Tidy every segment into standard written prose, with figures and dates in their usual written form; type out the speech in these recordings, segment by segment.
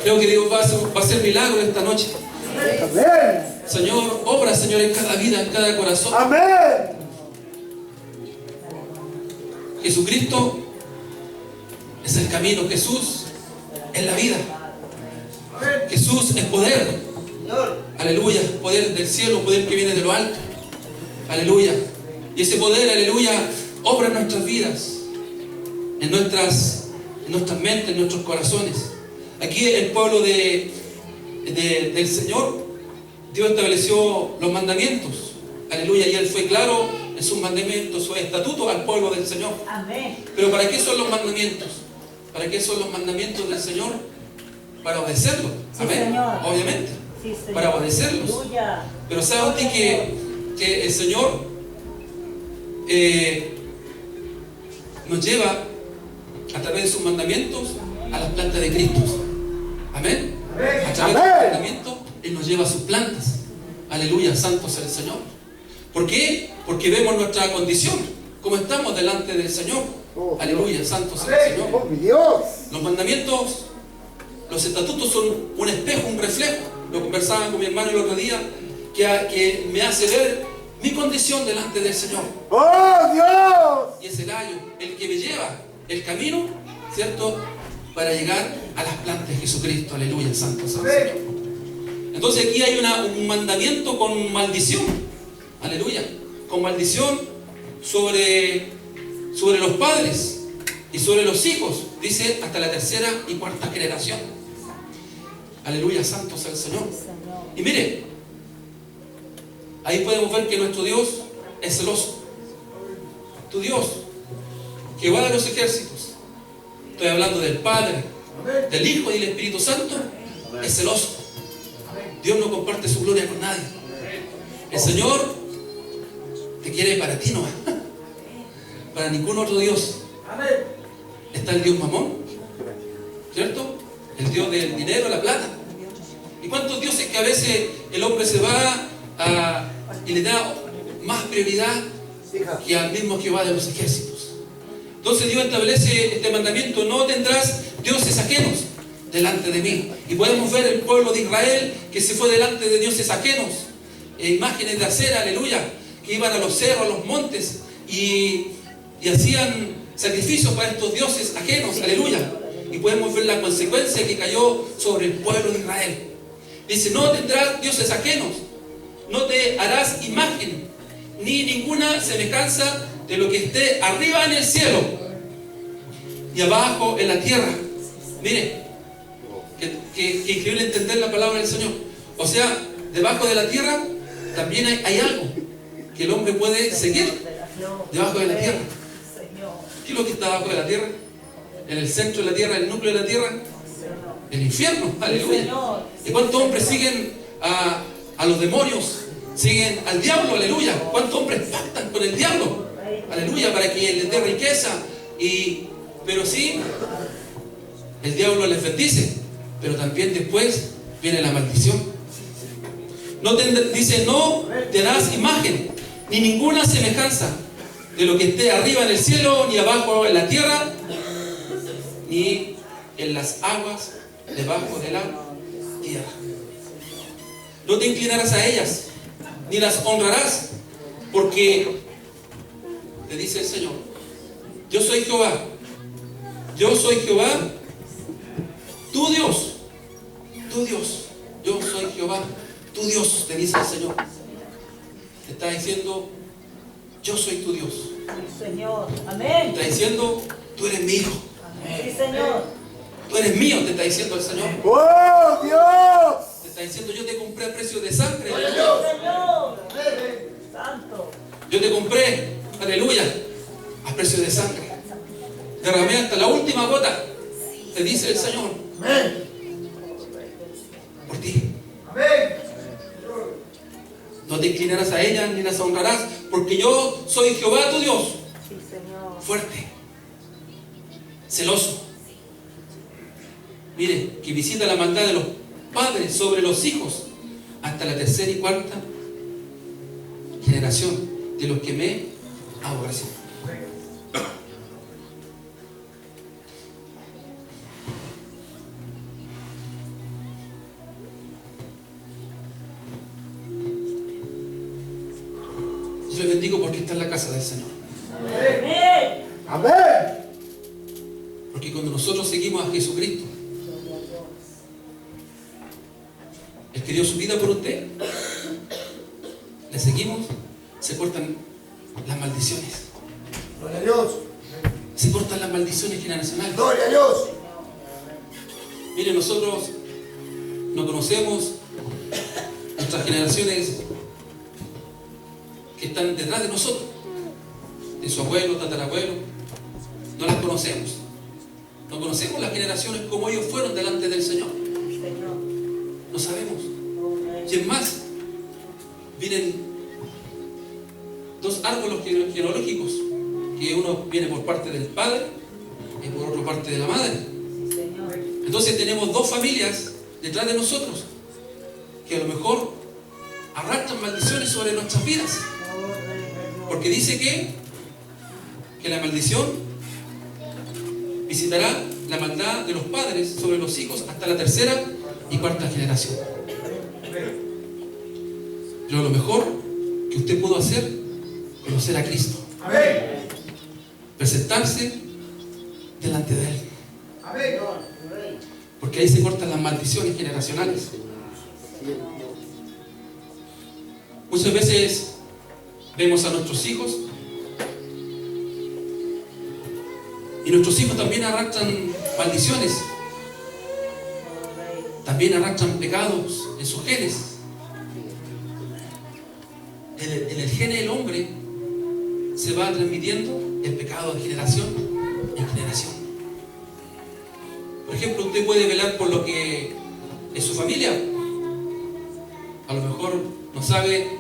Creo que Dios va a hacer milagros esta noche. Amén. Señor, obra, Señor, en cada vida, en cada corazón. Amén. Jesucristo es el camino. Jesús es la vida. Jesús es poder. Aleluya. Poder del cielo, poder que viene de lo alto. Aleluya. Y ese poder, aleluya, obra en nuestras vidas, en nuestras mentes, en nuestros corazones. Aquí el pueblo del Señor, Dios estableció los mandamientos. Aleluya. Y Él fue claro en sus mandamientos, sus estatutos al pueblo del Señor. Amén. Pero ¿para qué son los mandamientos? ¿Para qué son los mandamientos del Señor? Para obedecerlos. Sí, Amén. Señor. Obviamente. Sí, Señor. Para obedecerlos. Aleluya. Pero ¿sabe usted que el Señor nos lleva a través de sus mandamientos a las plantas de Cristo? Amén. A través de sus mandamientos Él nos lleva a sus plantas. Aleluya, santo sea el Señor. ¿Por qué? Porque vemos nuestra condición, cómo estamos delante del Señor. Aleluya, santo sea el Señor. Oh, mi Dios. Los mandamientos, los estatutos son un espejo, un reflejo. Lo conversaba con mi hermano el otro día, que me hace ver mi condición delante del Señor. Oh, Dios. Y es el ayo, el que me lleva el camino, ¿cierto? Para llegar a las plantas de Jesucristo. Aleluya, santo sea el Señor. Entonces aquí hay un mandamiento con maldición. Aleluya. Con maldición sobre los padres y sobre los hijos. Dice hasta la tercera y cuarta generación. Aleluya, santo sea el Señor. Y mire, ahí podemos ver que nuestro Dios es celoso. Tu Dios, Jehová de los ejércitos, estoy hablando del Padre, del Hijo y del Espíritu Santo, es celoso. Dios no comparte su gloria con nadie. El Señor te quiere para ti, no para ningún otro Dios. Está el Dios Mamón, ¿cierto? El Dios del dinero, la plata. ¿Y cuántos dioses que a veces el hombre se va y le da más prioridad que al mismo Jehová de los ejércitos? Entonces Dios establece este mandamiento: no tendrás dioses ajenos delante de mí. Y podemos ver el pueblo de Israel que se fue delante de dioses ajenos, imágenes de acera, aleluya, que iban a los cerros, a los montes y hacían sacrificios para estos dioses ajenos, aleluya. Y podemos ver la consecuencia que cayó sobre el pueblo de Israel. Dice: no tendrás dioses ajenos, no te harás imagen ni ninguna semejanza de lo que esté arriba en el cielo y abajo en la tierra. Mire, que increíble entender la palabra del Señor. O sea, debajo de la tierra también hay algo que el hombre puede seguir debajo de la tierra. ¿Qué es lo que está debajo de la tierra? En el centro de la tierra, el núcleo de la tierra, el infierno. Aleluya. ¿Y cuántos hombres siguen a los demonios? Siguen al diablo, aleluya. ¿Cuántos hombres pactan con el diablo? Aleluya, para que les dé riqueza. Pero sí, el diablo les bendice, pero también después viene la maldición. Dice: no te harás imagen ni ninguna semejanza de lo que esté arriba en el cielo, ni abajo en la tierra, ni en las aguas debajo de la tierra. No te inclinarás a ellas, ni las honrarás, porque te dice el Señor: yo soy Jehová, yo soy Jehová, tu Dios, yo soy Jehová, tu Dios, te dice el Señor. Te está diciendo: yo soy tu Dios. Sí, Señor. Amén. Te está diciendo: tú eres mi hijo. Sí, Señor. Tú eres mío, te está diciendo el Señor. Oh, Dios. Te está diciendo: yo te compré a precio de sangre. Sí, Señor. Santo. Yo te compré, aleluya, a precio de sangre. Derramé hasta la última gota, te dice el Señor, por ti. No te inclinarás a ellas ni las honrarás, porque yo soy Jehová tu Dios, Sí, Señor. fuerte, celoso. Mire, que visita la maldad de los padres sobre los hijos hasta la tercera y cuarta generación de los que me aborrecen. les bendigo porque está en la casa del Señor. Amén. Amén. Porque cuando nosotros seguimos a Jesucristo, el que dio su vida por usted, le seguimos, se cortan las maldiciones. Gloria a Dios. Se cortan las maldiciones generacionales. Gloria a Dios. Mire, nosotros no conocemos nuestras generaciones que están detrás de nosotros, de su abuelo, tatarabuelo, no las conocemos. No conocemos las generaciones como ellos fueron delante del Señor. Señor. No sabemos. Y es más, vienen dos árboles genealógicos, que uno viene por parte del padre y por otra parte de la madre. Sí, Señor. Entonces tenemos dos familias detrás de nosotros que a lo mejor arrastran maldiciones sobre nuestras vidas. Porque dice que la maldición visitará la maldad de los padres sobre los hijos hasta la tercera y cuarta generación. Pero lo mejor que usted pudo hacer es conocer a Cristo. Amén. Presentarse delante de Él. Amén. Porque ahí se cortan las maldiciones generacionales. Muchas veces vemos a nuestros hijos y nuestros hijos también arrastran maldiciones, también arrastran pecados en sus genes. En el gen del hombre se va transmitiendo el pecado de generación en generación. Por ejemplo, usted puede velar por lo que es su familia. A lo mejor no sabe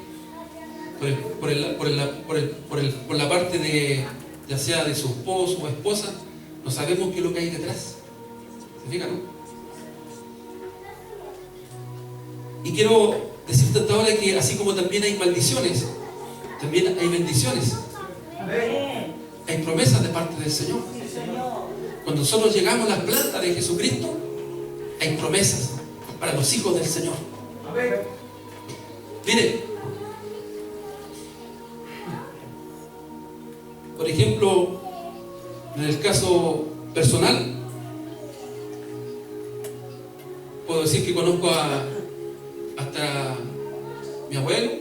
por la parte de, ya sea de su esposo o esposa, no sabemos qué es lo que hay detrás. ¿Se fijan, no? Y quiero decirte hasta ahora que así como también hay maldiciones, también hay bendiciones. Amén. Hay promesas de parte del Señor. Sí, Señor. Cuando nosotros llegamos a las plantas de Jesucristo, hay promesas para los hijos del Señor. Amén. Mire, por ejemplo, en el caso personal, puedo decir que conozco hasta mi abuelo,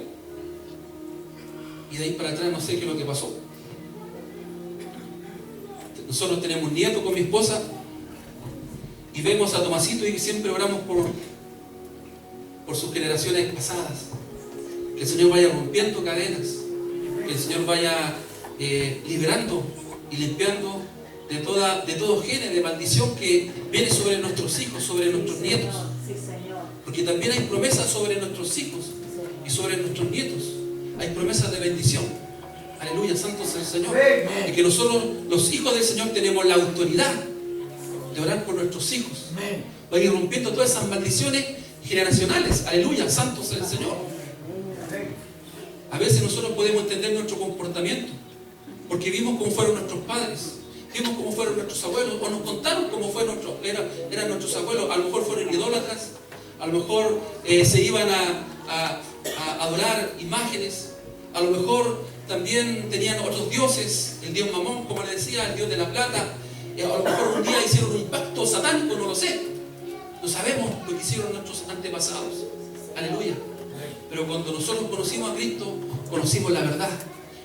y de ahí para atrás no sé qué es lo que pasó. Nosotros tenemos nietos con mi esposa y vemos a Tomasito y siempre oramos por sus generaciones pasadas. Que el Señor vaya rompiendo cadenas, que el Señor vaya liberando y limpiando de todo género de maldición que viene sobre nuestros hijos, sobre nuestros nietos. Sí, Señor. Porque también hay promesas sobre nuestros hijos y sobre nuestros nietos. Hay promesas de bendición. Aleluya, santo es el Señor. Y que nosotros, los hijos del Señor, tenemos la autoridad de orar por nuestros hijos. Para ir rompiendo todas esas maldiciones generacionales. Aleluya, santo es el Señor. A veces nosotros podemos entender nuestro comportamiento porque vimos cómo fueron nuestros padres, vimos cómo fueron nuestros abuelos, o nos contaron cómo eran nuestros abuelos. A lo mejor fueron idólatras, a lo mejor se iban a adorar imágenes, a lo mejor también tenían otros dioses, el dios Mamón, como le decía, el dios de la plata. A lo mejor un día hicieron un pacto satánico, no lo sé. No sabemos lo que hicieron nuestros antepasados. Aleluya. Pero cuando nosotros conocimos a Cristo, conocimos la verdad.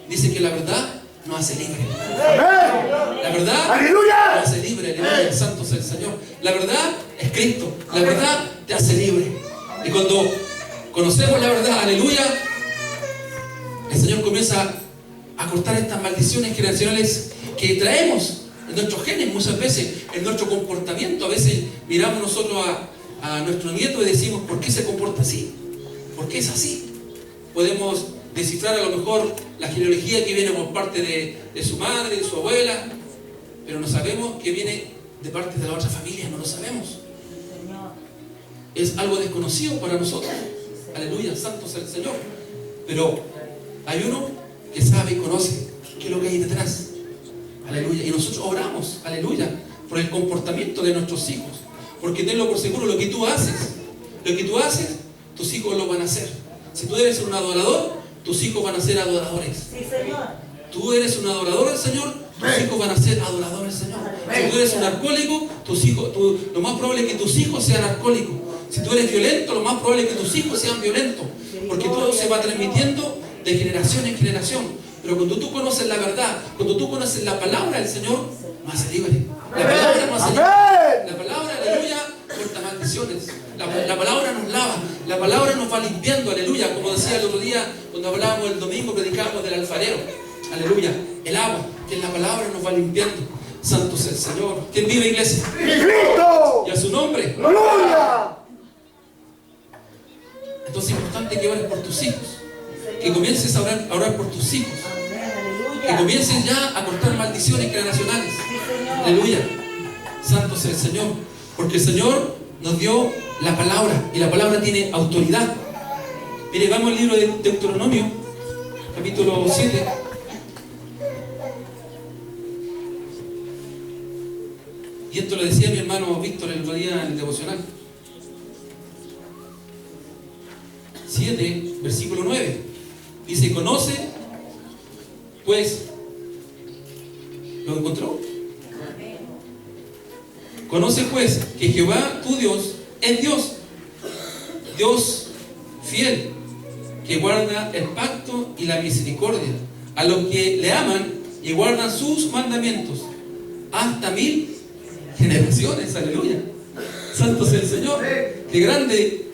Dice que la verdad nos hace libre. Amén. La verdad Aleluya. nos hace libre. Aleluya. Santo es el Señor. La verdad es Cristo. La verdad te hace libre. Y cuando conocemos la verdad, aleluya, el Señor comienza a cortar estas maldiciones generacionales que traemos en nuestros genes, muchas veces en nuestro comportamiento. A veces miramos nosotros a nuestro nieto y decimos, ¿por qué se comporta así? ¿Por qué es así? Podemos descifrar a lo mejor la genealogía que viene por parte de su madre, de su abuela, pero no sabemos que viene de parte de la otra familia, no lo sabemos. Señor. Es algo desconocido para nosotros. Aleluya, santo sea el Señor. Pero hay uno que sabe y conoce qué es lo que hay detrás. Aleluya. Y nosotros oramos, aleluya, por el comportamiento de nuestros hijos. Porque tenlo por seguro, lo que tú haces, tus hijos lo van a hacer. Si tú debes ser un adorador, tus hijos van a ser adoradores. Sí, Señor. Tú eres un adorador del Señor, tus hijos van a ser adoradores del Señor. Si tú eres un alcohólico, lo más probable es que tus hijos sean alcohólicos. Si tú eres violento, lo más probable es que tus hijos sean violentos. Porque todo se va transmitiendo de generación en generación. Pero cuando tú conoces la verdad, cuando tú conoces la palabra del Señor, no hace libre. La palabra no hace libre. La palabra, aleluya, corta maldiciones. La palabra nos lava. La palabra nos va limpiando, aleluya. Como decía el otro día, cuando hablábamos el domingo, predicábamos del alfarero. Aleluya. El agua, que es la palabra, nos va limpiando. Santo sea el Señor. ¿Quién vive, iglesia? ¡Cristo! Y a su nombre. ¡Aleluya! Entonces es importante que ores por tus hijos. Que comiences a orar por tus hijos. Amén. Que Aleluya. comiences ya a cortar maldiciones generacionales. Sí, Señor. Aleluya. Santo sea el Señor. Porque el Señor nos dio la palabra. Y la palabra tiene autoridad. Mire, vamos al libro de Deuteronomio, capítulo 7. Y esto lo decía mi hermano Víctor el otro día en el devocional. 7, versículo 9. Dice, conoce, pues, ¿lo encontró? Conoce pues que Jehová tu Dios es Dios, Dios fiel, que guarda el pacto y la misericordia a los que le aman y guardan sus mandamientos hasta 1000 generaciones. Aleluya. Santo sea el Señor. Qué grande,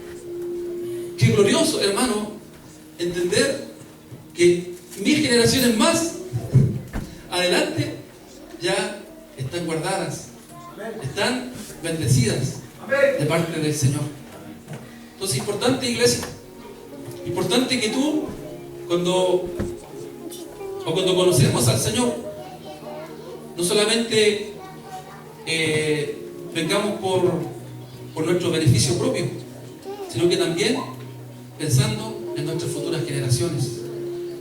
qué glorioso, hermano, entender que 1000 generaciones más adelante ya están guardadas, están bendecidas de parte del Señor. Entonces, importante, iglesia, importante que tú, cuando conocemos al Señor, no solamente vengamos por nuestro beneficio propio, sino que también pensando en nuestras futuras generaciones,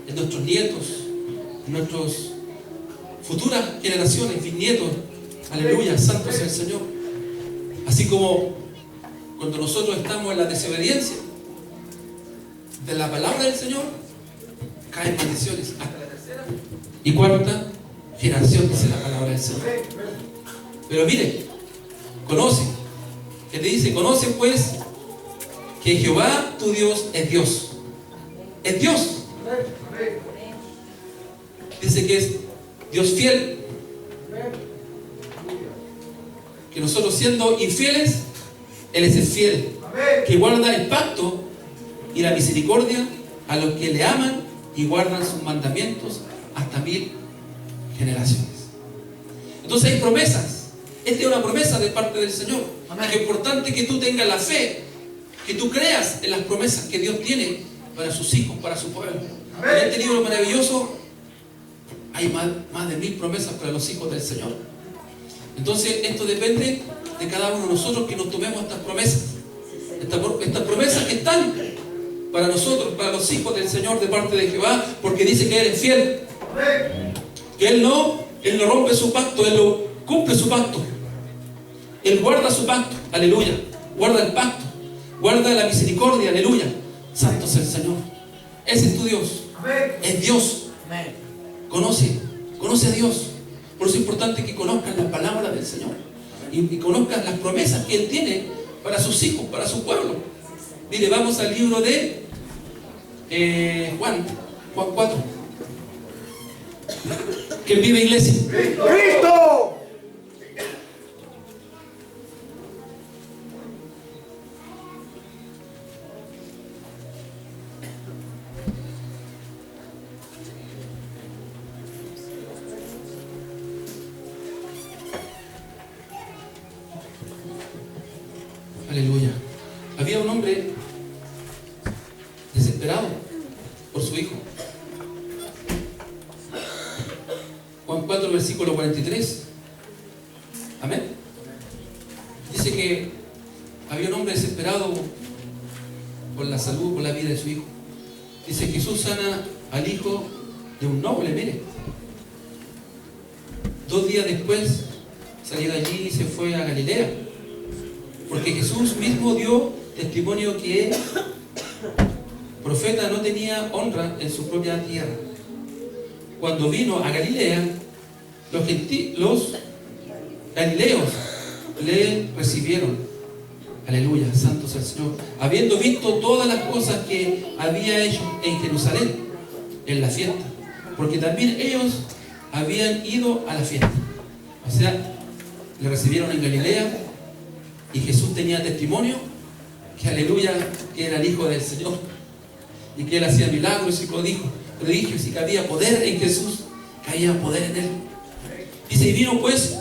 en nuestros nietos, en nuestras futuras generaciones, bisnietos. Aleluya, santo sea el Señor. Así como cuando nosotros estamos en la desobediencia de la palabra del Señor, caen maldiciones hasta la tercera y cuarta generación, dice la palabra del Señor. Pero mire, conoce, que te dice, conoce pues que Jehová tu Dios es Dios. Es Dios. Dice que es Dios fiel. Que nosotros siendo infieles, Él es el fiel. Que guarda el pacto y la misericordia a los que le aman y guardan sus mandamientos hasta 1000 generaciones. Entonces hay promesas. Esta es una promesa de parte del Señor. Es importante que tú tengas la fe, que tú creas en las promesas que Dios tiene para sus hijos, para su pueblo. En este libro maravilloso hay más de 1000 promesas para los hijos del Señor. Entonces esto depende de cada uno de nosotros, que nos tomemos estas promesas. Estas promesas que están para nosotros, para los hijos del Señor de parte de Jehová, porque dice que Él es fiel, que Él no rompe su pacto, Él cumple su pacto, Él guarda su pacto, aleluya, guarda el pacto, guarda la misericordia, aleluya. Santo sea el Señor. Ese es tu Dios, es Dios. Conoce a Dios. Por eso es importante que conozcas la palabra del Señor y conozcas las promesas que Él tiene para sus hijos, para su pueblo. Mire, vamos al libro de Juan 4. ¿Quién vive, iglesia? ¡Cristo! Aleluya. Había un hombre desesperado por su hijo. Juan 4, versículo 43. Amén. Dice que había un hombre desesperado por la salud, por la vida de su hijo. Dice, Jesús sana al hijo de un noble, mire. 2 días después salió de allí y se fue a Galilea. Porque Jesús mismo dio testimonio que él profeta no tenía honra en su propia tierra. Cuando vino a Galilea, los galileos le recibieron. Aleluya, santo sea el Señor. Habiendo visto todas las cosas que había hecho en Jerusalén, en la fiesta. Porque también ellos habían ido a la fiesta. O sea, le recibieron en Galilea y Jesús tenía testimonio que, aleluya, que era el Hijo del Señor y que Él hacía milagros y prodigios y que había poder en Jesús, que había poder en Él. Dice, y vino pues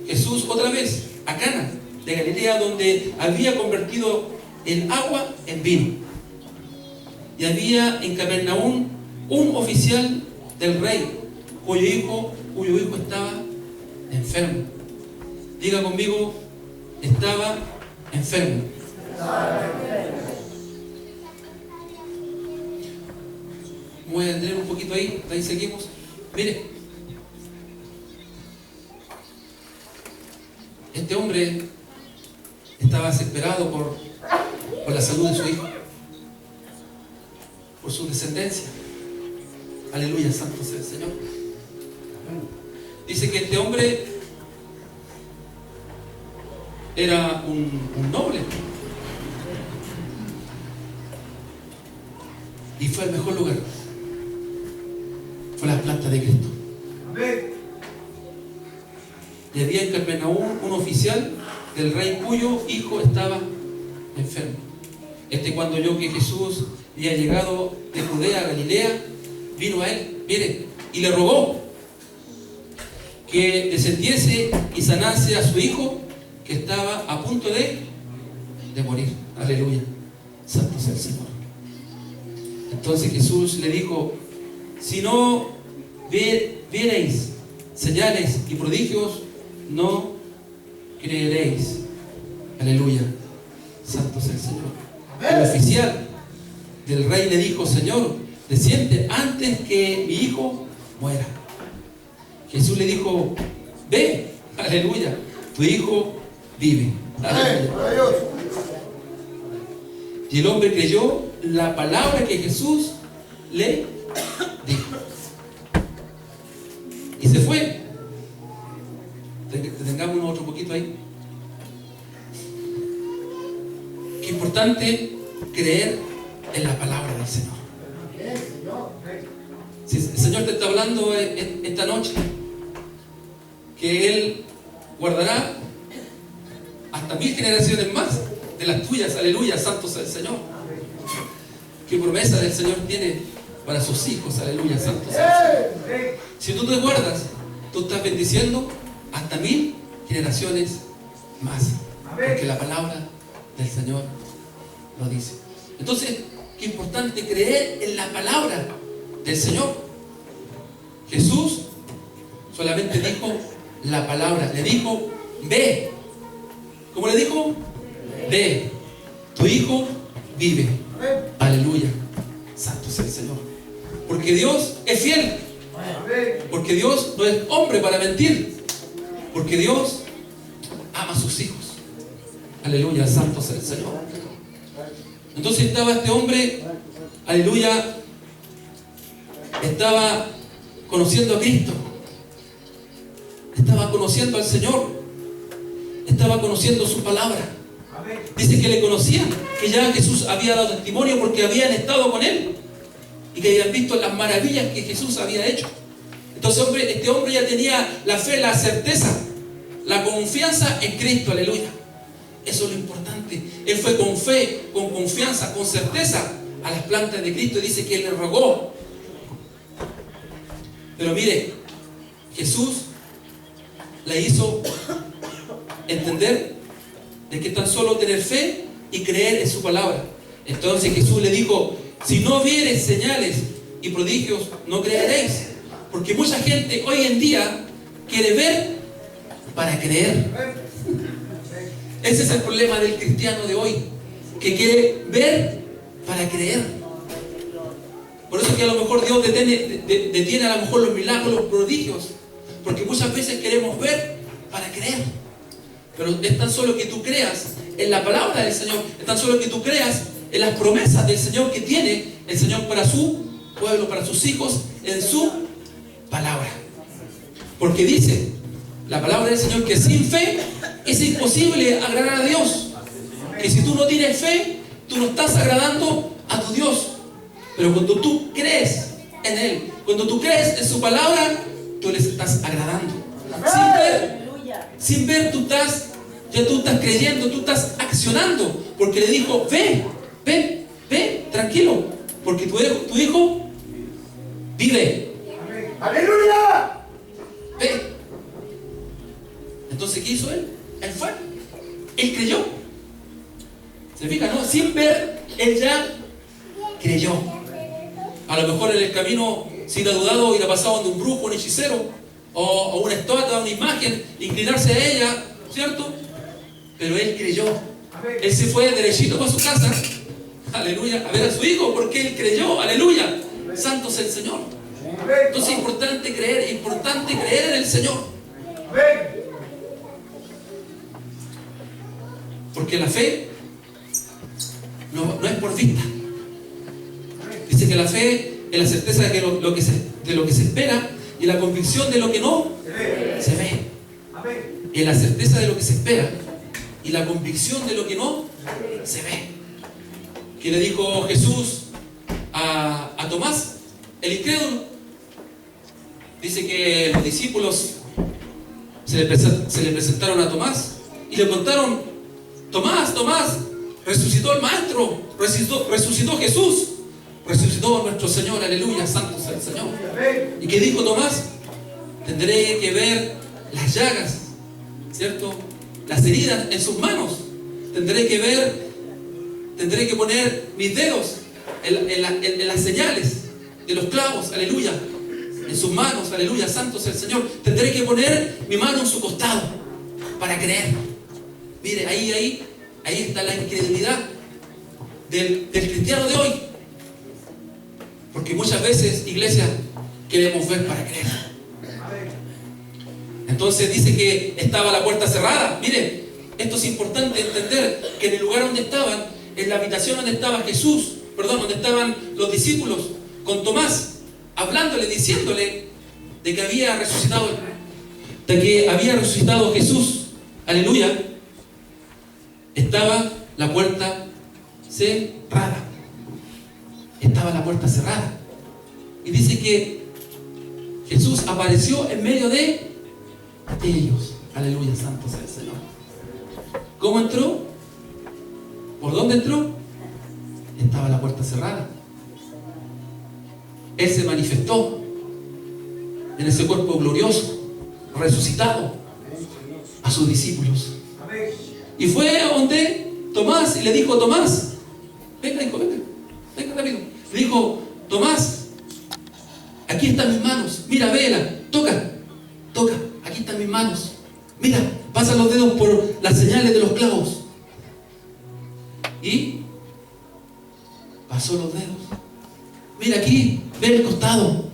Jesús otra vez a Cana de Galilea, donde había convertido el agua en vino. Y había en Capernaum un oficial del rey cuyo hijo estaba enfermo. Diga conmigo, estaba enfermo. Voy a tener un poquito ahí seguimos. Mire, este hombre estaba desesperado por la salud de su hijo, por su descendencia. Aleluya, santo sea el Señor. Dice que este hombre era un noble y fue al mejor lugar. Fue la planta de Cristo. Y había en Capernaum un oficial del rey cuyo hijo estaba enfermo. Cuando oyó que Jesús había llegado de Judea a Galilea, vino a él, mire, y le rogó que descendiese y sanase a su hijo, que estaba a punto de morir. Aleluya, santo sea el Señor. Entonces Jesús le dijo, si no viereis señales y prodigios, no creeréis. Aleluya, santo sea el Señor. El oficial del rey le dijo, Señor, desciende antes que mi hijo muera. Jesús le dijo, ve, aleluya, tu hijo vive. Aleluya. Y el hombre creyó la palabra que Jesús le dijo y se fue. Detengámonos otro poquito ahí. Qué importante creer en la palabra del Señor. Si el Señor te está hablando esta noche, que Él guardará hasta 1000 generaciones más de las tuyas. Aleluya, santo sea el Señor. Qué promesa del Señor tiene para sus hijos. Aleluya, santo sea el Señor. Si tú te guardas, tú estás bendiciendo hasta 1000 generaciones más, porque la palabra del Señor lo dice. Entonces, qué importante creer en la palabra del Señor. Jesús solamente dijo la palabra, le dijo, ve. ¿Cómo le dijo? Ve, tu hijo vive. Aleluya, santo sea el Señor. Porque Dios es fiel. Porque Dios no es hombre para mentir. Porque Dios ama a sus hijos. Aleluya, santo sea el Señor. Entonces estaba este hombre, aleluya, estaba conociendo a Cristo, estaba conociendo al Señor, estaba conociendo su palabra. Dice que le conocían, que ya Jesús había dado testimonio porque habían estado con él y que habían visto las maravillas que Jesús había hecho. Entonces este hombre ya tenía la fe, la certeza, la confianza en Cristo. Aleluya. Eso es lo importante. Él fue con fe, con confianza, con certeza a las plantas de Cristo y dice que él le rogó. Pero mire, Jesús le hizo entender de que tan solo tener fe y creer en su palabra. Entonces Jesús le dijo, si no vieres señales y prodigios, no creeréis. Porque mucha gente hoy en día quiere ver para creer. Ese es el problema del cristiano de hoy, que quiere ver para creer. Por eso que a lo mejor Dios detiene a lo mejor los milagros, los prodigios, porque muchas veces queremos ver para creer. Pero es tan solo que tú creas en la palabra del Señor, es tan solo que tú creas en las promesas del Señor que tiene el Señor para su pueblo, para sus hijos, en su palabra. Porque dice la palabra del Señor que sin fe es imposible agradar a Dios. Que si tú no tienes fe, tú no estás agradando a tu Dios. Pero cuando tú crees en Él, cuando tú crees en su palabra, tú les estás agradando. Sin ver, tú estás creyendo, tú estás accionando. Porque le dijo, ven, tranquilo. Porque tu hijo vive. ¡Aleluya! Ve. Entonces, ¿qué hizo él? Él fue. Él creyó. ¿Se fija, no? Sin ver, él ya creyó. A lo mejor en el camino, si hubiera dudado, hubiera pasado de un brujo, un hechicero, o una estatua, una imagen, inclinarse a ella, ¿cierto? Pero él creyó. Él se fue derechito para su casa, aleluya, a ver a su hijo, porque él creyó, aleluya. Santo es el Señor. Entonces es importante creer en el Señor. Porque la fe no es por vista. Dice que la fe es la certeza de lo que se espera y la convicción de lo que no se ve. Es la certeza de lo que se espera y la convicción de lo que no se ve. ¿Qué le dijo Jesús a Tomás, el incrédulo? Dice que los discípulos se le presentaron a Tomás y le contaron: Tomás, resucitó el Maestro, resucitó Jesús, resucitó nuestro Señor, aleluya, santo sea el Señor. ¿Y qué dijo Tomás? Tendré que ver las llagas, ¿cierto? Las heridas en sus manos. Tendré que poner mis dedos en las señales de los clavos, aleluya, en sus manos, aleluya, santo sea el Señor. Tendré que poner mi mano en su costado para creer. Mire, ahí está la incredulidad del cristiano de hoy. Porque muchas veces, iglesia, queremos ver para creer. Entonces dice que estaba la puerta cerrada. Mire, esto es importante entender, que en el lugar donde estaban, en la habitación donde estaba Jesús, donde estaban los discípulos, con Tomás, hablándole, diciéndole de que había resucitado Jesús, aleluya, estaba la puerta cerrada. Estaba la puerta cerrada. Y dice que Jesús apareció en medio de ellos. Aleluya, santo sea el Señor. ¿Cómo entró? ¿Por dónde entró? Estaba la puerta cerrada. Él se manifestó en ese cuerpo glorioso, resucitado, a sus discípulos. Y fue a donde Tomás y le dijo: Tomás, venga rápido. Le dijo: Tomás, aquí están mis manos, mira, vela, toca, aquí están mis manos, mira, pasa los dedos por las señales de los clavos. Y pasó los dedos. Mira aquí, ve el costado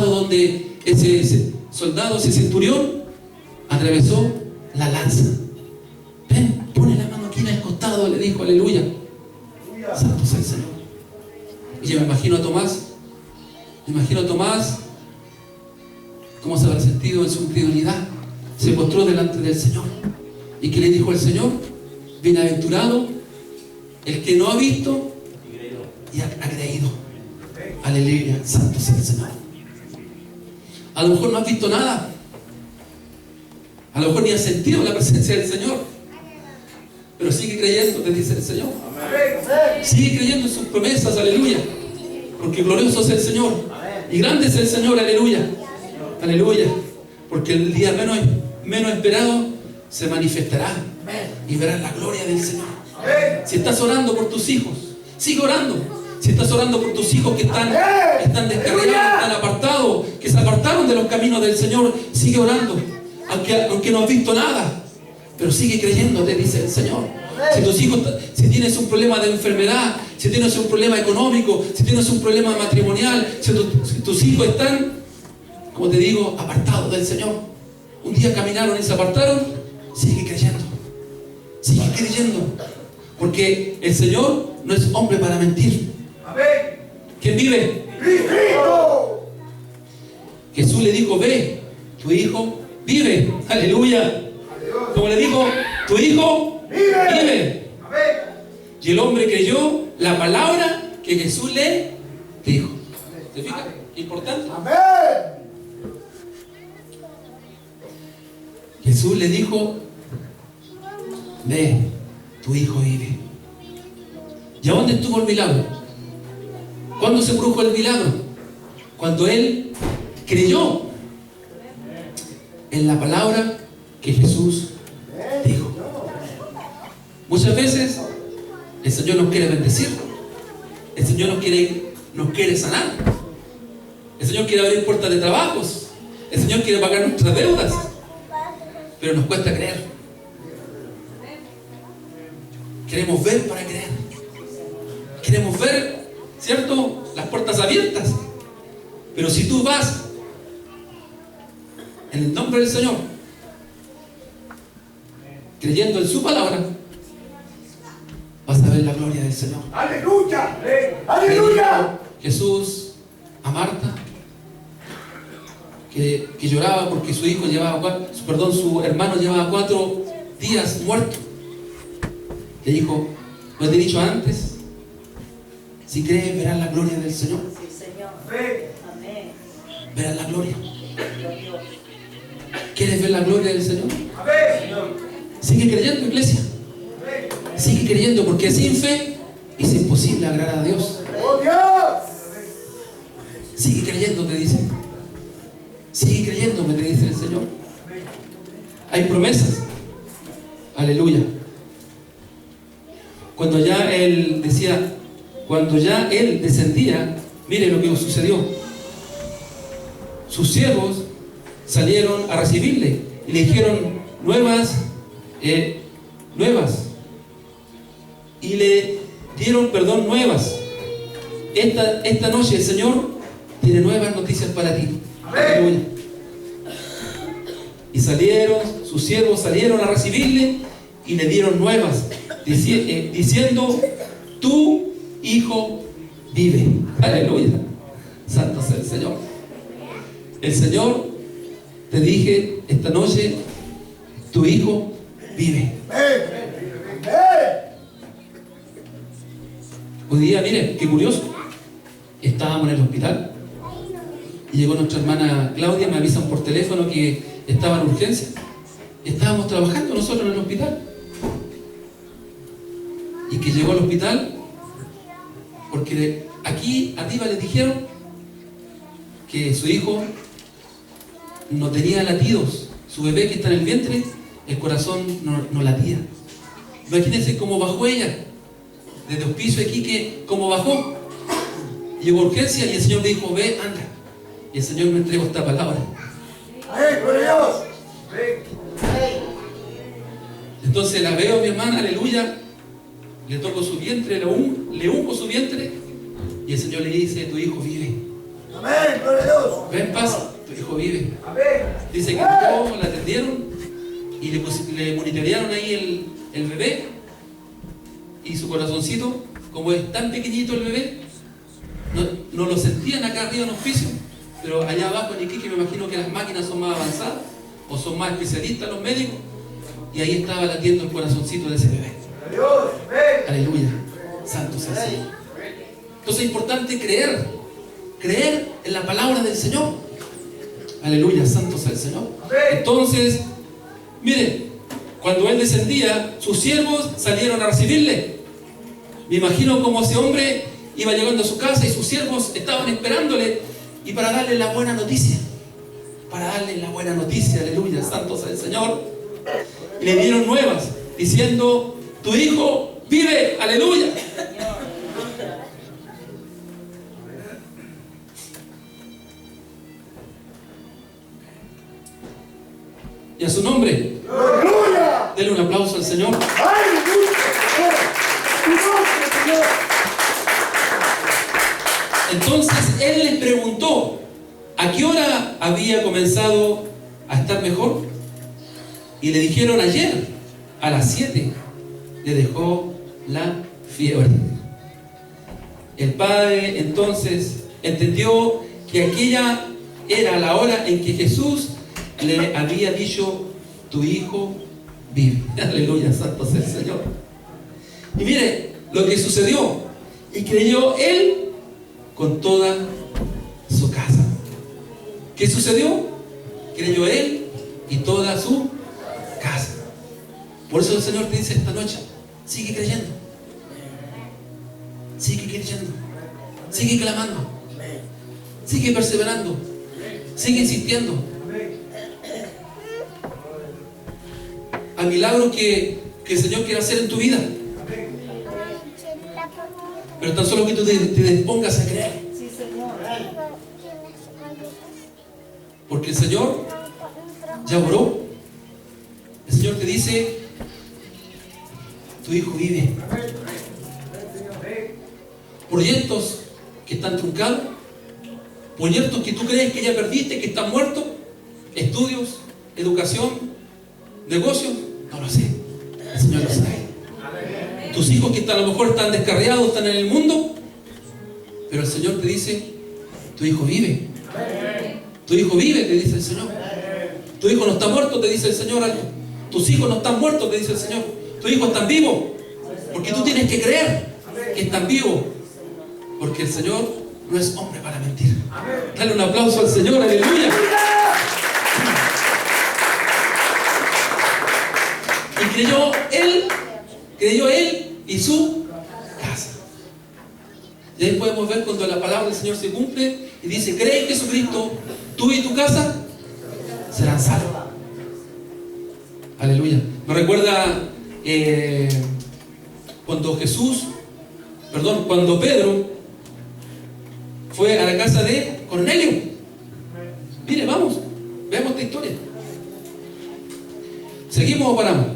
donde ese soldado, ese centurión, atravesó la lanza. Ven, pone la mano aquí en el costado, le dijo, aleluya. Santo sea el Señor. Y yo me imagino a Tomás, cómo se habrá sentido en su incredulidad. Se postró delante del Señor. ¿Y qué le dijo el Señor? Bienaventurado el que no ha visto y ha creído. Aleluya, santo sea el Señor. A lo mejor no has visto nada. A lo mejor ni has sentido la presencia del Señor. Pero sigue creyendo, te dice el Señor. Sigue creyendo en sus promesas, aleluya. Porque glorioso es el Señor. Y grande es el Señor, aleluya. Aleluya. Porque el día menos esperado se manifestará. Y verás la gloria del Señor. Si estás orando por tus hijos, sigue orando. Si estás orando por tus hijos que están descarriados, están apartados, que se apartaron de los caminos del Señor, sigue orando. Aunque no has visto nada, pero sigue creyendo, te dice el Señor. Si tus hijos, si tienes un problema de enfermedad, si tienes un problema económico, si tienes un problema matrimonial, si tus hijos están, como te digo, apartados del Señor, un día caminaron y se apartaron, sigue creyendo. Sigue creyendo. Porque el Señor no es hombre para mentir. Amén. ¿Quién vive? Cristo. Jesús le dijo, ve, tu hijo vive. Aleluya. Como le dijo, tu hijo vive. Amén. Y el hombre creyó la palabra que Jesús le dijo. ¿Te fijas? Importante. Amén. Jesús le dijo, ve, tu hijo vive. ¿Y a dónde estuvo el milagro? ¿Cuándo se produjo el milagro? Cuando él creyó en la palabra que Jesús dijo. Muchas veces el Señor nos quiere bendecir, el Señor nos quiere sanar, el Señor quiere abrir puertas de trabajos, el Señor quiere pagar nuestras deudas, pero nos cuesta creer. Queremos ver para creer. Queremos ver, ¿cierto?, las puertas abiertas. Pero si tú vas en el nombre del Señor, creyendo en su palabra, vas a ver la gloria del Señor. Aleluya. Aleluya. Jesús a Marta, que lloraba porque su hijo llevaba, su hermano llevaba 4 días muerto. Le dijo, ¿no te he dicho antes? Si crees, verás la gloria del Señor. Sí, Señor. Amén. Verás la gloria. Dios. ¿Quieres ver la gloria del Señor? Amén. Sigue creyendo, iglesia. Sigue creyendo, porque sin fe es imposible agradar a Dios. Oh Dios. Sigue creyendo, te dice. Sigue creyendo, te dice el Señor. Hay promesas. Aleluya. Cuando ya él descendía, mire lo que sucedió. Sus siervos salieron a recibirle y le dijeron nuevas. Y le dieron, nuevas. Esta noche el Señor tiene nuevas noticias para ti. Aleluya. Y sus siervos salieron a recibirle y le dieron nuevas, diciendo, tu hijo vive. Aleluya. Santo sea el Señor. El Señor, te dije esta noche, tu hijo vive. Hoy día, mire, qué curioso. Estábamos en el hospital y llegó nuestra hermana Claudia, me avisan por teléfono que estaba en urgencia. Estábamos trabajando nosotros en el hospital. Y que llegó al hospital porque aquí arriba les dijeron que su hijo no tenía latidos. Su bebé que está en el vientre, el corazón no latía. Imagínense cómo bajó ella desde hospicio aquí, que cómo bajó. Llegó a urgencia y el Señor me dijo, ve, anda. Y el Señor me entregó esta palabra. Entonces la veo, mi hermana, aleluya. Le toco su vientre, le ungo su vientre y el Señor le dice, tu hijo vive. Amén, gloria a Dios. Ven, pasa, tu hijo vive. Amén. Dice que todos la atendieron y le monitorearon ahí el bebé y su corazoncito, como es tan pequeñito el bebé, no lo sentían acá arriba en hospicio, pero allá abajo en Iquique me imagino que las máquinas son más avanzadas o son más especialistas los médicos y ahí estaba latiendo el corazoncito de ese bebé. Dios. Aleluya. Santo sea el Señor. Entonces es importante creer en la palabra del Señor. Aleluya, santo sea el Señor. Entonces, mire, cuando él descendía, sus siervos salieron a recibirle. Me imagino como ese hombre iba llegando a su casa y sus siervos estaban esperándole y para darle la buena noticia. Aleluya, santo sea el Señor. Y le dieron nuevas, diciendo, tu hijo vive. Aleluya. Y a su nombre, ¡Aleluya! denle un aplauso al Señor. ¡Aleluya! Entonces él les preguntó a qué hora había comenzado a estar mejor. Y le dijeron, ayer a las 7 le dejó la fiebre. El padre entonces entendió que aquella era la hora en que Jesús le había dicho: tu hijo vive. Aleluya, santo sea el Señor. Y mire lo que sucedió. Y creyó él con toda su casa. ¿Qué sucedió? Creyó él y toda su casa. Por eso el Señor te dice esta noche: sigue creyendo, sigue creyendo, sigue clamando, sigue perseverando, sigue insistiendo. Al milagro que el Señor quiere hacer en tu vida. Pero tan solo que tú te dispongas a creer. Sí, Señor. Porque el Señor ya oró. El Señor te dice: tu hijo vive. Proyectos que están truncados, proyectos que tú crees que ya perdiste, que están muertos, estudios, educación, negocios, no lo sé. El Señor lo sabe. Tus hijos que a lo mejor están descarriados, están en el mundo, pero el Señor te dice: tu hijo vive. Tu hijo vive, te dice el Señor. Tu hijo no está muerto, te dice el Señor. Tus hijos no están muertos, te dice el Señor. Tus hijos están vivos, porque tú tienes que creer que están vivos, porque el Señor no es hombre para mentir. Dale un aplauso al Señor, aleluya. Y creyó él y su casa. Y ahí podemos ver cuando la palabra del Señor se cumple y dice: cree en Jesucristo, tú y tu casa serán salvos. Aleluya. Me recuerda cuando Pedro fue a la casa de Cornelio. Mire, vamos, veamos esta historia. ¿Seguimos o paramos?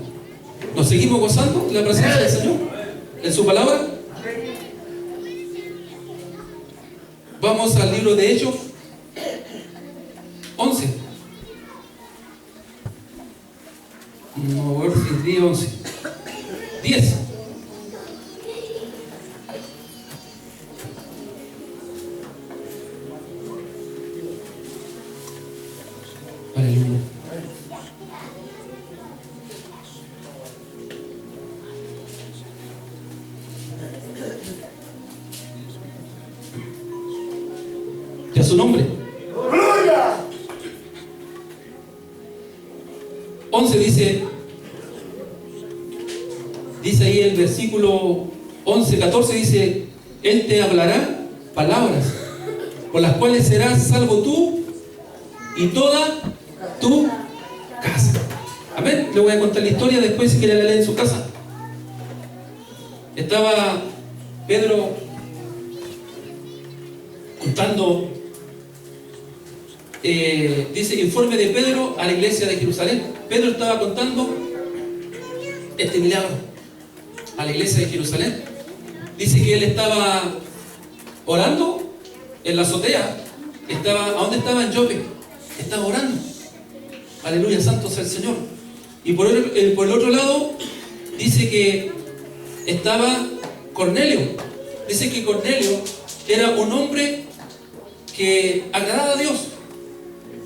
¿Nos seguimos gozando de la presencia del Señor en su palabra? Vamos al libro de Hechos 11. No, a ver si es 11. 10. Aleluya. Y a su nombre. ¡Aleluya! 11 dice ahí el versículo 11, 14, dice: Él te hablará palabras por las cuales serás salvo tú y toda tu casa. Amén. Le voy a contar la historia después, si quiere la leer en su casa. Estaba Pedro contando, dice informe de Pedro a la iglesia de Jerusalén. Pedro estaba contando este milagro a la iglesia de Jerusalén. Dice que él estaba orando en la azotea. ¿A dónde estaba? En Jope. Estaba orando. Aleluya, santo sea el Señor. Y por el otro lado dice que estaba Cornelio. Dice que Cornelio era un hombre que agradaba a Dios,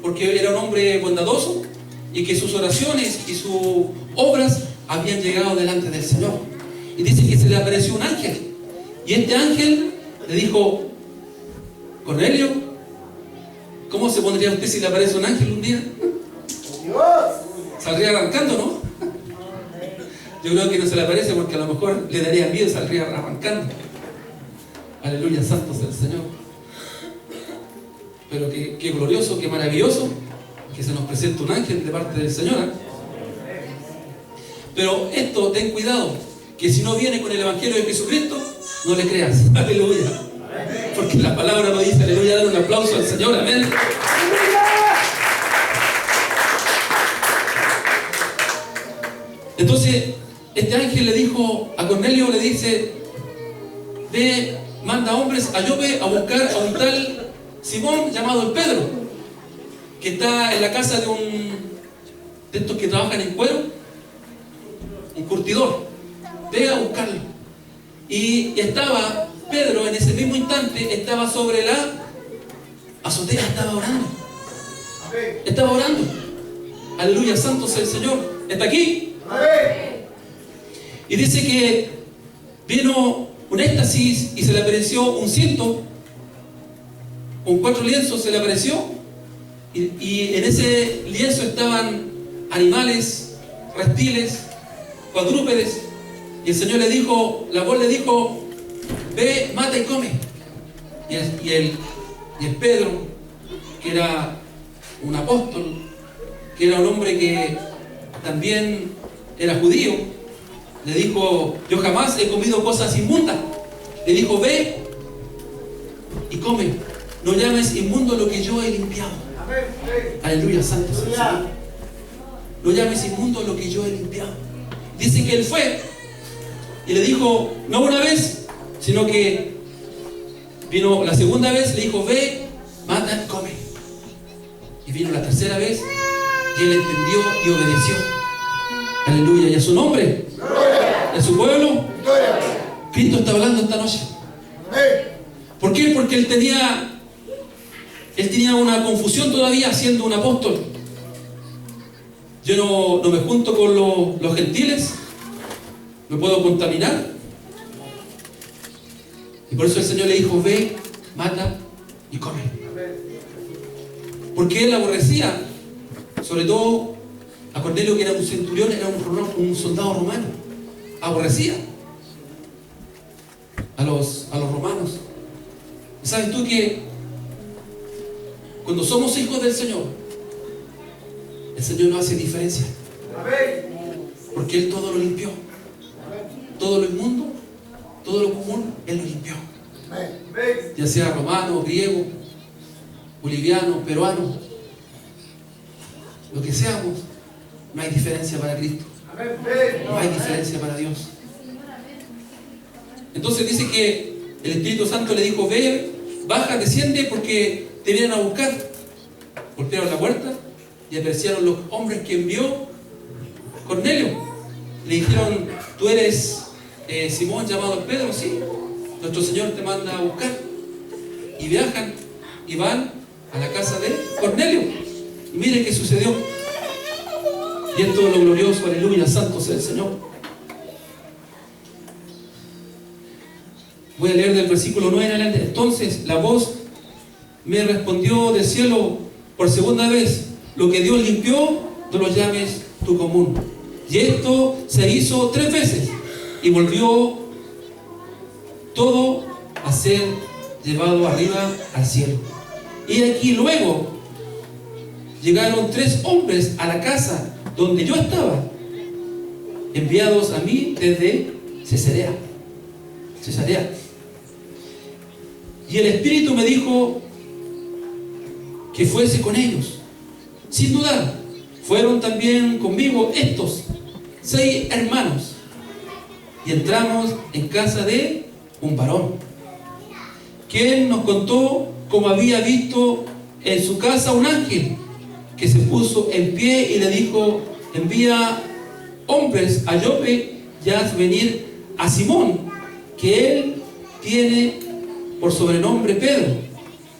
porque era un hombre bondadoso y que sus oraciones y sus obras habían llegado delante del Señor. Y dice que se le apareció un ángel, y este ángel le dijo: Cornelio, ¿cómo se pondría usted si le aparece un ángel un día? Saldría arrancando, ¿no? Yo creo que no se le aparece porque a lo mejor le daría miedo, saldría arrancando. Aleluya, santo sea el Señor. Pero qué glorioso, qué maravilloso que se nos presente un ángel de parte del Señor, ¿eh? Pero esto, ten cuidado, que si no viene con el Evangelio de Jesucristo, no le creas. Aleluya. Porque la palabra lo dice. Aleluya. Dale un aplauso al Señor. Amén. Entonces este ángel le dijo a Cornelio, le dice: ve, manda hombres a Jope a buscar a un tal Simón llamado el Pedro, que está en la casa de estos que trabajan en cuero, un curtidor. Ve a buscarlo. Y estaba Pedro en ese mismo instante estaba sobre la azotea, estaba orando. Estaba orando. Aleluya, santo sea el Señor. ¿Está aquí? Y dice que vino un éxtasis y se le apareció un cinto, con 4 lienzos se le apareció, y en ese lienzo estaban animales, reptiles, cuadrúpedes, y el Señor le dijo, la voz le dijo: ve, mata y come. Y el Pedro, que era un apóstol, que era un hombre que también era judío, le dijo: yo jamás he comido cosas inmundas. Le dijo: ve y come, no llames inmundo lo que yo he limpiado. Aleluya, santo sea el Señor. No llames inmundo lo que yo he limpiado. Dice que él fue y le dijo, no una vez, sino que vino la segunda vez, le dijo: ve, mata y come. Y vino la tercera vez y él entendió y obedeció. Aleluya, y a su nombre, y a su pueblo, Cristo está hablando esta noche. ¿Por qué? Porque él tenía una confusión todavía siendo un apóstol. Yo no me junto con los gentiles, me puedo contaminar. Y por eso el Señor le dijo: ve, mata y come. Porque él aborrecía, sobre todo a Cornelio, que era un centurión, era un soldado romano. Aborrecía a los romanos. ¿Y sabes tú que cuando somos hijos del Señor, el Señor no hace diferencia? Porque Él todo lo limpió. Todo lo inmundo, todo lo común, Él lo limpió. Ya sea romano, griego, boliviano, peruano, lo que seamos, no hay diferencia para Cristo. No hay diferencia para Dios. Entonces dice que el Espíritu Santo le dijo: ve, baja, desciende, porque te vienen a buscar. Golpearon la puerta y aparecieron los hombres que envió Cornelio. Le dijeron: tú eres Simón, llamado Pedro. Sí, nuestro Señor te manda a buscar. Y viajan y van a la casa de Cornelio. Y mire qué sucedió. Y esto es lo glorioso, aleluya, santo sea el Señor. Voy a leer del versículo 9 en adelante. Entonces la voz me respondió del cielo por segunda vez: lo que Dios limpió, no lo llames tú común. Y esto se hizo 3 veces, y volvió todo a ser llevado arriba al cielo. Y aquí luego llegaron 3 hombres a la casa donde yo estaba, enviados a mí desde Cesarea. Y el Espíritu me dijo que fuese con ellos. Sin dudar, fueron también conmigo estos 6 hermanos. Y entramos en casa de un varón, quien nos contó cómo había visto en su casa un ángel que se puso en pie y le dijo: envía hombres a Jope y haz venir a Simón, que él tiene por sobrenombre Pedro,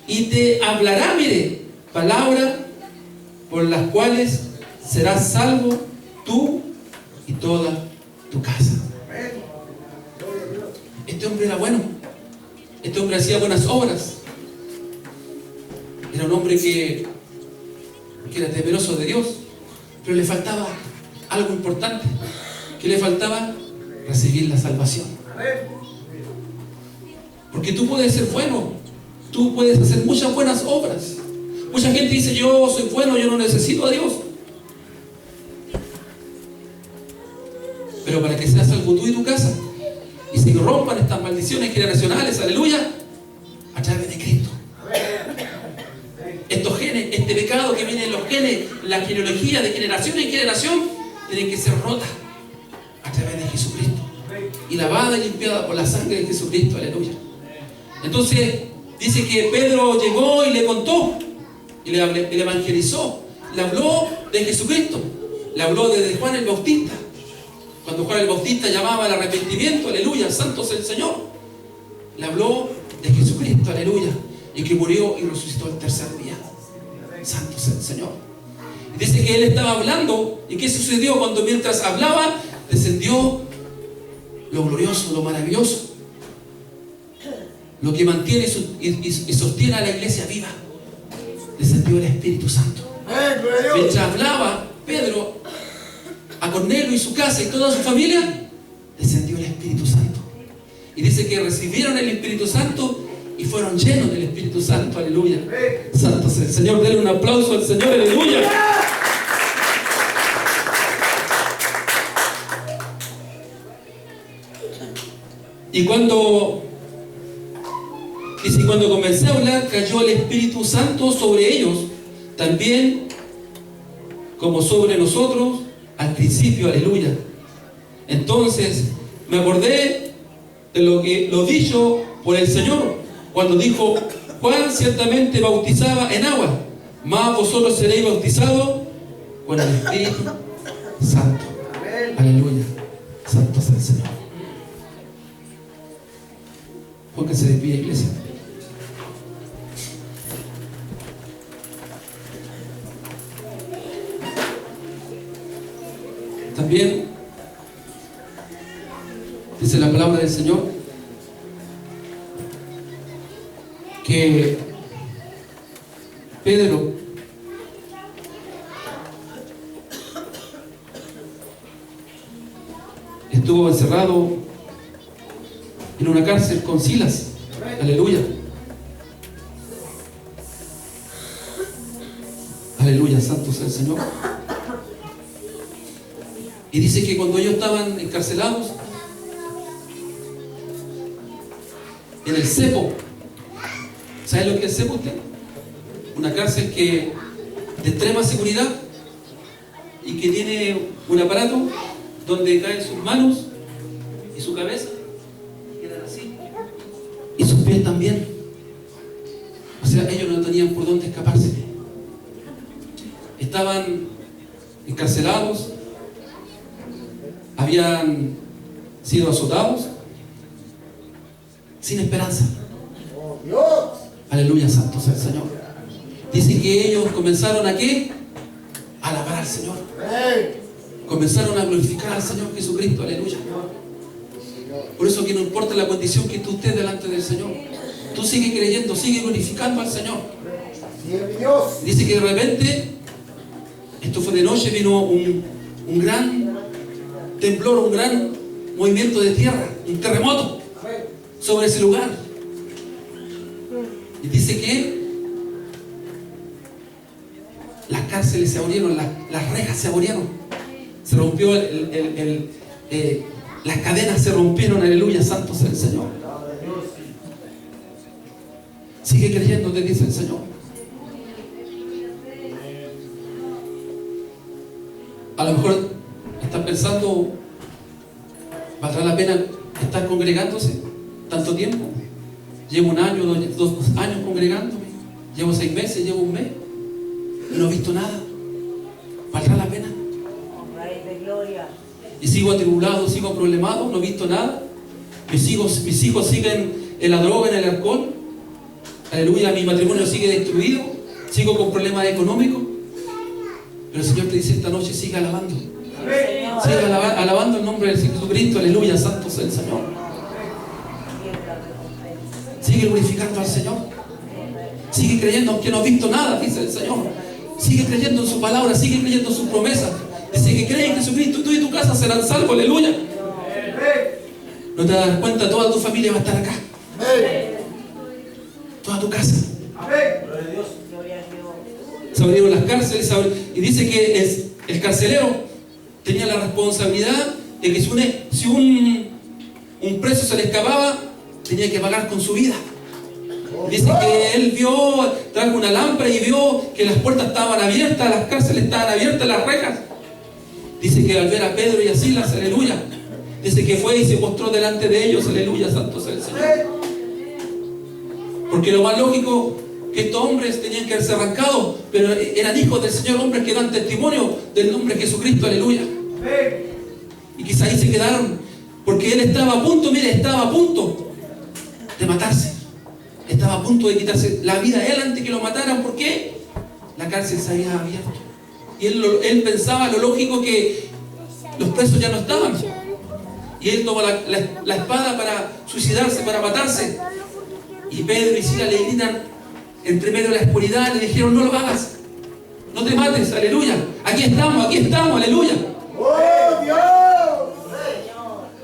y te hablará, mire, palabras por las cuales serás salvo tú y toda tu casa. Este hombre era bueno. Este hombre hacía buenas obras. Era un hombre que era temeroso de Dios, pero le faltaba algo importante. ¿Qué le faltaba? Recibir la salvación. Porque tú puedes ser bueno, tú puedes hacer muchas buenas obras. Mucha gente dice: yo soy bueno, yo no necesito a Dios. Pero para que seas salvo tú y tu casa, y se rompan estas maldiciones generacionales, aleluya, a través de Cristo. Estos genes, este pecado que viene en los genes, la genealogía de generación en generación, tiene que ser rota a través de Jesucristo y lavada y limpiada por la sangre de Jesucristo, aleluya. Entonces dice que Pedro llegó y le contó y le evangelizó, le habló de Jesucristo, le habló de Juan el Bautista. Cuando Juan el Bautista llamaba al arrepentimiento, aleluya, santo sea el Señor. Le habló de Jesucristo, aleluya, y que murió y resucitó el tercer día. Santo es el Señor. Y dice que él estaba hablando. ¿Y qué sucedió? Cuando mientras hablaba, descendió lo glorioso, lo maravilloso, lo que mantiene y sostiene a la iglesia viva. Descendió el Espíritu Santo. Mientras hablaba Pedro a Cornelio y su casa y toda su familia, descendió el Espíritu Santo. Y dice que recibieron el Espíritu Santo y fueron llenos del Espíritu Santo. Aleluya. Santo es el Señor. Denle un aplauso al Señor. Aleluya. Y cuando comencé a hablar, cayó el Espíritu Santo sobre ellos, también como sobre nosotros al principio. Aleluya. Entonces me acordé de lo dicho por el Señor cuando dijo: Juan ciertamente bautizaba en agua, mas vosotros seréis bautizados con el Espíritu Santo. Aleluya. Santo es el Señor. Pónganse de pie, iglesia. También dice la palabra del Señor que Pedro estuvo encerrado en una cárcel con Silas. Aleluya. Aleluya, santo sea el Señor. Y dice que cuando ellos estaban encarcelados en el cepo, ¿sabe lo que es el cepo usted? Una cárcel de extrema seguridad y que tiene un aparato donde caen sus manos y su cabeza y quedan así, y sus pies también. O sea, ellos no tenían por dónde escaparse. Estaban encarcelados, habían sido azotados, sin esperanza. Aleluya, santo sea el Señor. Dice que ellos comenzaron ¿a qué? A alabar al Señor. Comenzaron a glorificar al Señor Jesucristo. Aleluya. Por eso que no importa la condición que tú estés delante del Señor, tú sigue creyendo, sigue glorificando al Señor. Dice que de repente, esto fue de noche, vino un gran temblor, un gran movimiento de tierra, un terremoto sobre ese lugar. Y dice que las cárceles se abrieron, las rejas se abrieron, se rompió las cadenas se rompieron. Aleluya, santo sea el Señor. Sigue creyendo, te dice el Señor. A lo mejor están pensando: ¿valdrá la pena estar congregándose tanto tiempo? Llevo 1 año, 2 años congregándome, llevo 6 meses, llevo 1 mes y no he visto nada. ¿Valdrá la pena? Y sigo atribulado, sigo problemado, no he visto nada. Mis hijos siguen en la droga, en el alcohol. Aleluya, mi matrimonio sigue destruido, sigo con problemas económicos. Pero el Señor te dice esta noche: sigue alabando. Sigue alabando el nombre de Jesucristo. Aleluya, santo sea el Señor. Sigue glorificando al Señor. Sigue creyendo aunque no has visto nada, dice el Señor. Sigue creyendo en su palabra, sigue creyendo en sus promesas. Dice que cree en Jesucristo, tú y tu casa serán salvos. Aleluya. No te das cuenta, toda tu familia va a estar acá. Toda tu casa. Se abrieron las cárceles y dice que el carcelero tenía la responsabilidad de que si un preso se le escapaba, tenía que pagar con su vida. Dice que él trajo una lámpara y vio que las puertas estaban abiertas, las cárceles estaban abiertas, las rejas. Dice que al ver a Pedro y a Silas, aleluya, dice que fue y se postró delante de ellos. Aleluya, santo sea el Señor. Porque lo más lógico, que estos hombres tenían que haberse arrancado, pero eran hijos del Señor, hombres que dan testimonio del nombre de Jesucristo. Aleluya. Y quizá ahí se quedaron, porque él estaba a punto, mire, estaba a punto de matarse. Estaba a punto de quitarse la vida a él antes que lo mataran. ¿Por qué? La cárcel se había abierto. Y él pensaba, lo lógico, que los presos ya no estaban. Y él toma la espada para suicidarse, para matarse. Y Pedro y Silas le gritan entre medio de la oscuridad, le dijeron: no lo hagas, no te mates, aleluya. Aquí estamos, aleluya. ¡Oh, Dios!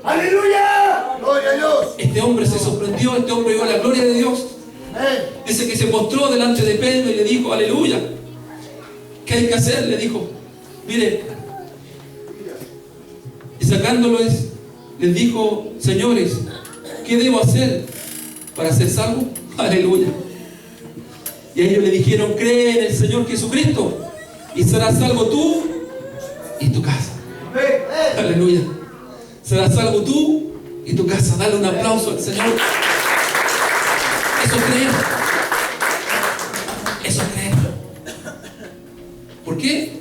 ¡Aleluya! ¡Gloria a Dios! Este hombre se sorprendió, este hombre vio la gloria de Dios. Amén. Dice que se postró delante de Pedro y le dijo: aleluya. ¿Qué hay que hacer? Le dijo. Mire. Y sacándolos, les dijo: señores, ¿qué debo hacer para ser salvo? Aleluya. Y ellos le dijeron: cree en el Señor Jesucristo y serás salvo tú y tu casa. Amén. Aleluya. Serás salvo tú y tu casa. Dale un aplauso al Señor. Eso es creer. Eso es creer. ¿Por qué?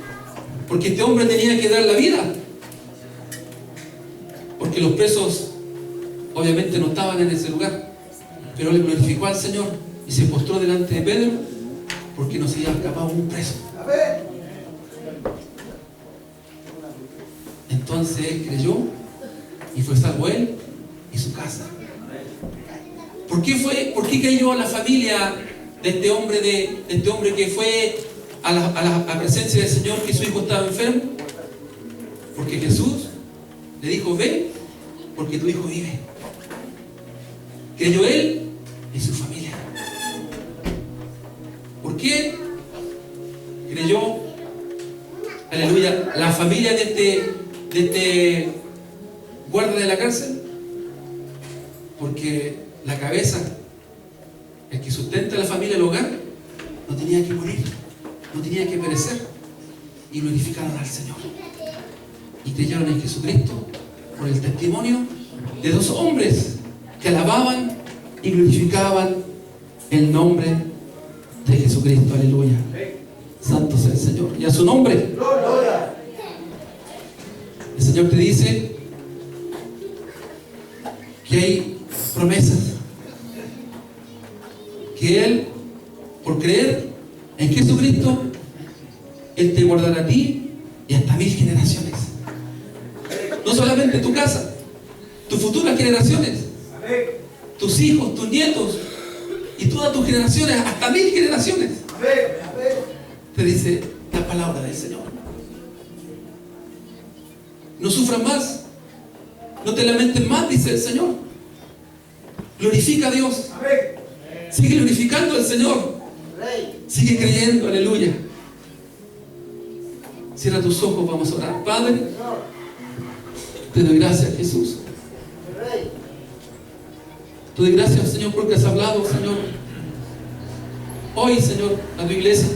Porque este hombre tenía que dar la vida. Porque los presos obviamente no estaban en ese lugar. Pero él glorificó al Señor y se postró delante de Pedro, porque no se había escapado un preso. Amén. Entonces él creyó y fue salvo él y su casa. ¿Por qué creyó la familia de este hombre, que fue a la presencia del Señor, que su hijo estaba enfermo? Porque Jesús le dijo: ve, porque tu hijo vive. Creyó él y su familia. ¿Por qué creyó, aleluya, la familia de este guarda de la cárcel? Porque la cabeza, el que sustenta a la familia, el hogar, no tenía que morir, no tenía que perecer. Y glorificaron al Señor y creyeron en Jesucristo por el testimonio de dos hombres que alababan y glorificaban el nombre de Jesucristo. Aleluya. Santo sea el Señor. Y a su nombre. Gloria. El Señor te dice que hay promesas, que Él, por creer en Jesucristo, Él te guardará a ti y hasta 1000 generaciones. No solamente tu casa, tus futuras generaciones, Amén. tus hijos, tus nietos y todas tus generaciones, hasta 1000 generaciones. Amén. Amén. Te dice la palabra del Señor. No sufras más, no te lamentes más, dice el Señor. Glorifica a Dios. Amén. Sigue glorificando al Señor. Rey. Sigue creyendo, aleluya. Cierra tus ojos, vamos a orar. Padre, te doy gracias, Jesús. Rey. Te doy gracias, Señor, porque has hablado, Señor. Hoy, Señor, a tu iglesia.